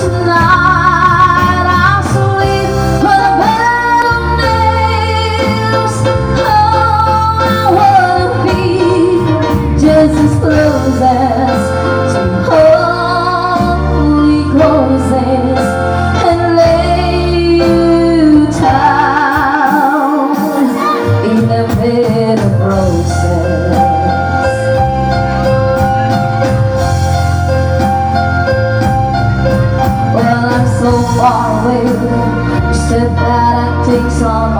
tonight I'll sleep with a bed of nails. Oh, I wanna be just as close as to holy closes and lay you down in a bed of roses. Well, I'm so far away. You said that I'd take some